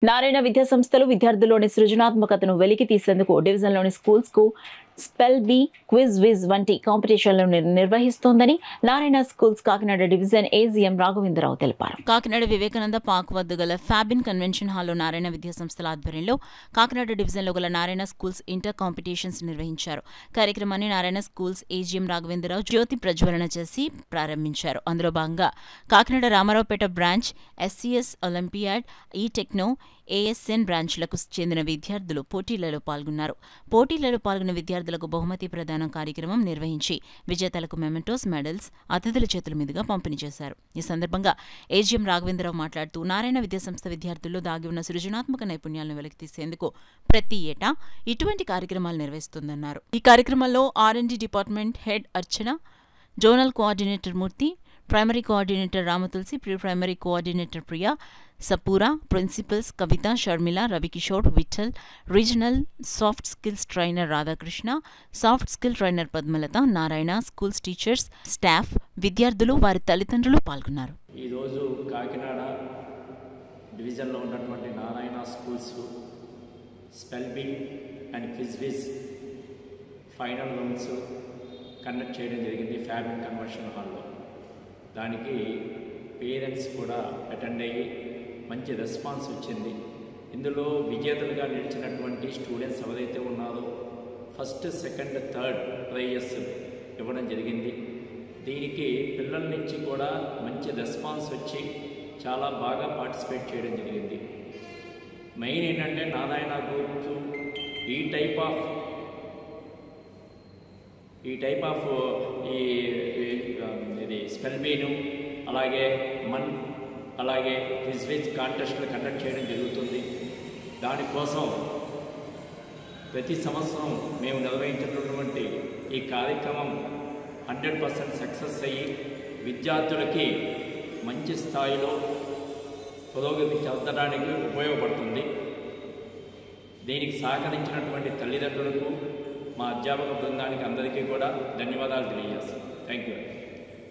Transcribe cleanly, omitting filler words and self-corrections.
నారాయణ విద్యా సంస్థలు విద్యార్థుల్లోని సృజనాత్మకతను వెలికి తీసేందుకు డివిజన్లోని స్కూల్స్ కు స్పెల్ బీ, క్విజ్ విజ్ వంటి కాంపిటీషన్లను నిర్వహిస్తోందని Narayana schools Kakinada division AGM Raghavendra Rao తెలిపారు. కాకినాడ వివేకానంద పార్క్ వద్ద గల ఫ్యాబిన్ కన్వెన్షన్ హాల్లో నారాయణ విద్యా సంస్థల ఆధ్వర్యంలో కాకినాడ డివిజన్లో గల నారాయణ స్కూల్స్ ఇంటర్ కాంపిటీషన్స్ నిర్వహించారు. కార్యక్రమాన్ని నారాయణ స్కూల్స్ ఏజీఎం రాఘవేంద్రరావు జ్యోతి ప్రజ్వలన చేసి ప్రారంభించారు. అందులో భాగంగా Kakinada Ramaraopeta branch, SCS olympiad, ఈ టెక్నో, ఏఎస్ఎన్ బ్రాంచ్లకు చెందిన విద్యార్థులు పోటీలలో పాల్గొన్నారు. పోటీలలో పాల్గొన్న విద్యార్థులకు బహుమతి ప్రదానం కార్యక్రమం నిర్వహించి విజేతలకు మెమెంటోస్, మెడల్స్ అతిథుల చేతుల మీదుగా పంపిణీ చేశారు. ఈ సందర్భంగా ఏజీఎం రాఘవేంద్రరావు మాట్లాడుతూ నారాయణ విద్యాసంస్థ విద్యార్థుల్లో దాగి ఉన్న సృజనాత్మక నైపుణ్యాలను వెలికితీసేందుకు ప్రతి ఏటా ఇటువంటి కార్యక్రమాలు నిర్వహిస్తుందన్నారు. ఈ కార్యక్రమంలో R&D department head Archana, zonal coordinator Murthy, primary coordinator Ramatulasi, pre primary coordinator Priya, Sapura, principals Kavitha, Sharmila, Ravi Kishore, Vittal, regional soft skills trainer Radhakrishna, soft skill trainer Padmalatha, Narayana schools teachers, staff, విద్యార్థులు, వారి తల్లిదండ్రులు పాల్గొన్నారు. ఈరోజు కాకినాడ డివిజన్లో ఉన్నటువంటి Narayana schools spell bee and quiz whiz final rounds conduct చేయడం జరిగింది ఫ్యాబిన్ కన్వెన్షన్ హాల్లో. దానికి పేరెంట్స్ కూడా అటెండ్ అయ్యి మంచి రెస్పాన్స్ వచ్చింది. ఇందులో విజేతలుగా నిలిచినటువంటి స్టూడెంట్స్ ఎవరైతే ఉన్నారో ఫస్ట్, సెకండ్, థర్డ్ ప్రైజెస్ ఇవ్వడం జరిగింది. దీనికి పిల్లల నుంచి కూడా మంచి రెస్పాన్స్ వచ్చి చాలా బాగా పార్టిసిపేట్ చేయడం జరిగింది. మెయిన్ ఏంటంటే నారాయణ గ్రూప్స్ ఈ టైప్ ఆఫ్ ఇది స్పెల్ బీను, అలాగే అలాగే క్విజ్ విజ్ కాంటెస్ట్లు కండక్ట్ చేయడం జరుగుతుంది. దానికోసం ప్రతి సంవత్సరం మేము నిర్వహించినటువంటి ఈ కార్యక్రమం 100% సక్సెస్ అయ్యి విద్యార్థులకి మంచి స్థాయిలో పురోగతి చెందడానికి ఉపయోగపడుతుంది. దీనికి సహకరించినటువంటి తల్లిదండ్రులకు, మా అధ్యాపక బృందానికి అందరికీ కూడా ధన్యవాదాలు తెలియజేస్తాం. Thank you.